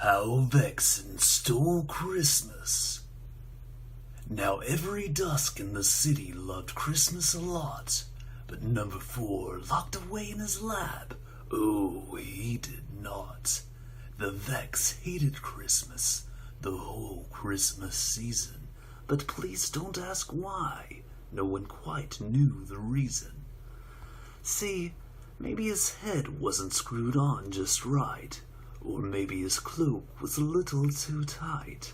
How Vexen Stole Christmas. Now every dusk in the city loved Christmas a lot, but number 4 locked away in his lab. Oh, he did not. The Vex hated Christmas, the whole Christmas season, but please don't ask why. No one quite knew the reason. See, maybe his head wasn't screwed on just right, or maybe his cloak was a little too tight.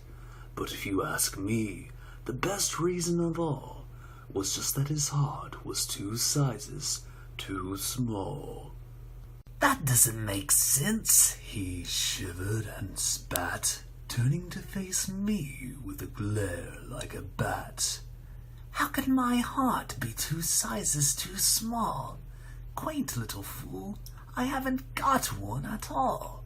But if you ask me, the best reason of all was just that his heart was 2 sizes too small. That doesn't make sense, He shivered and spat, turning to face me with a glare like a bat. How could my heart be 2 sizes too small? Quaint little fool, I haven't got one at all.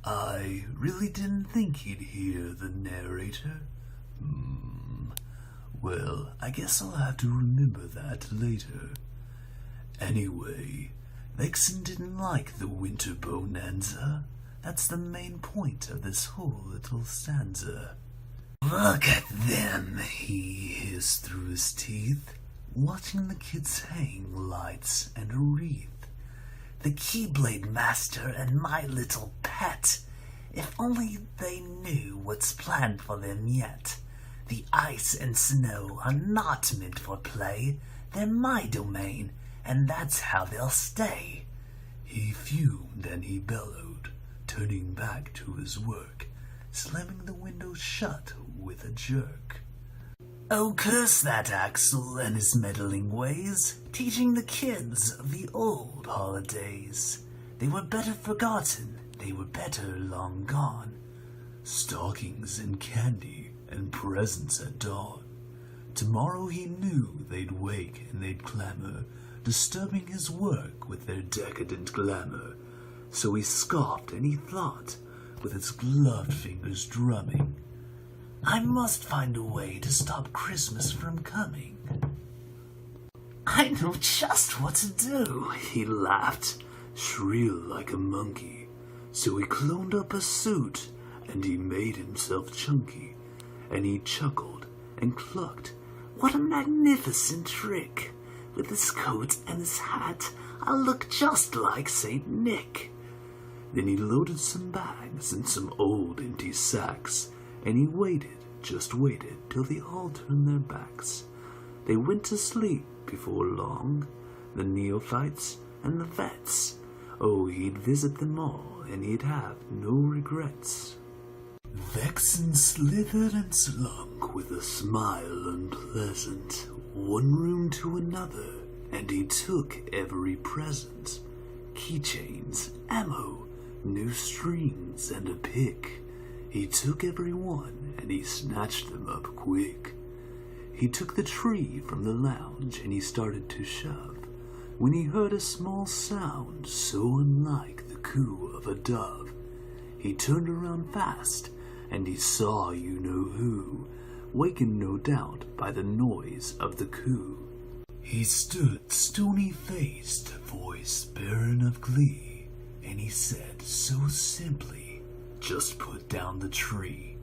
I really didn't think he'd hear the narrator. Well, I guess I'll have to remember that later. Anyway, Vexen didn't like the winter bonanza. That's the main point of this whole little stanza. Look at them, he hissed through his teeth, watching the kids hang lights and a wreath. The Keyblade Master and my little pet. If only they knew what's planned for them yet. The ice and snow are not meant for play. They're my domain, and that's how they'll stay. He fumed and he bellowed, turning back to his work, slamming the window shut with a jerk. Oh, curse that Axel and his meddling ways, teaching the kids of the old holidays. They were better forgotten, they were better long gone. Stockings and candy and presents at dawn. Tomorrow he knew they'd wake and they'd clamor, disturbing his work with their decadent glamour. So he scoffed and he thought, with his gloved fingers drumming, I must find a way to stop Christmas from coming. I know just what to do. He laughed, shrill like a monkey. So he cloned up a suit and he made himself chunky. And he chuckled and clucked. What a magnificent trick! With his coat and his hat, I'll look just like Saint Nick. Then he loaded some bags and some old empty sacks, and he waited, just waited, till they all turned their backs. They went to sleep before long, the neophytes and the vets. Oh, he'd visit them all, and he'd have no regrets. Vexen slithered and slunk with a smile unpleasant, one room to another, and he took every present. Keychains, ammo, new strings, and a pick. He took every one, and he snatched them up quick. He took the tree from the lounge, and he started to shove, when he heard a small sound so unlike the coo of a dove. He turned around fast, and he saw you-know-who, wakened no doubt by the noise of the coo. He stood stony-faced, voice barren of glee, and he said so simply, just put down the tree.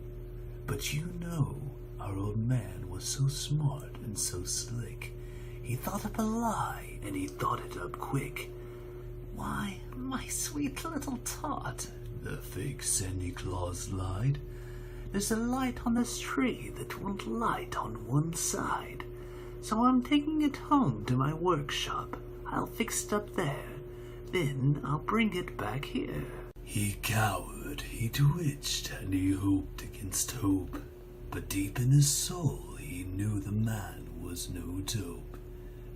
But you know, our old man was so smart and so slick. He thought up a lie, and he thought it up quick. Why, my sweet little tot, the fake Santa Claus lied. There's a light on this tree that won't light on one side. So I'm taking it home to my workshop. I'll fix it up there. Then I'll bring it back here. He cowered, he twitched, and he hoped against hope. But deep in his soul he knew the man was no dope.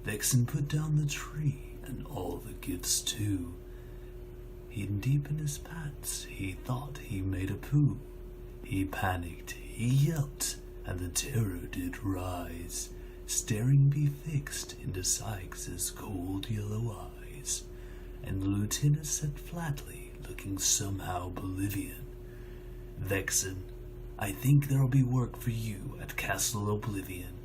Vexen put down the tree, and all the gifts too. Hidden deep in his pants, he thought he made a poo. He panicked, he yelped, and the terror did rise, staring befixed into Sykes's cold yellow eyes. And the lieutenant said flatly, looking somehow Bolivian, Vexen, I think there'll be work for you at Castle Oblivion.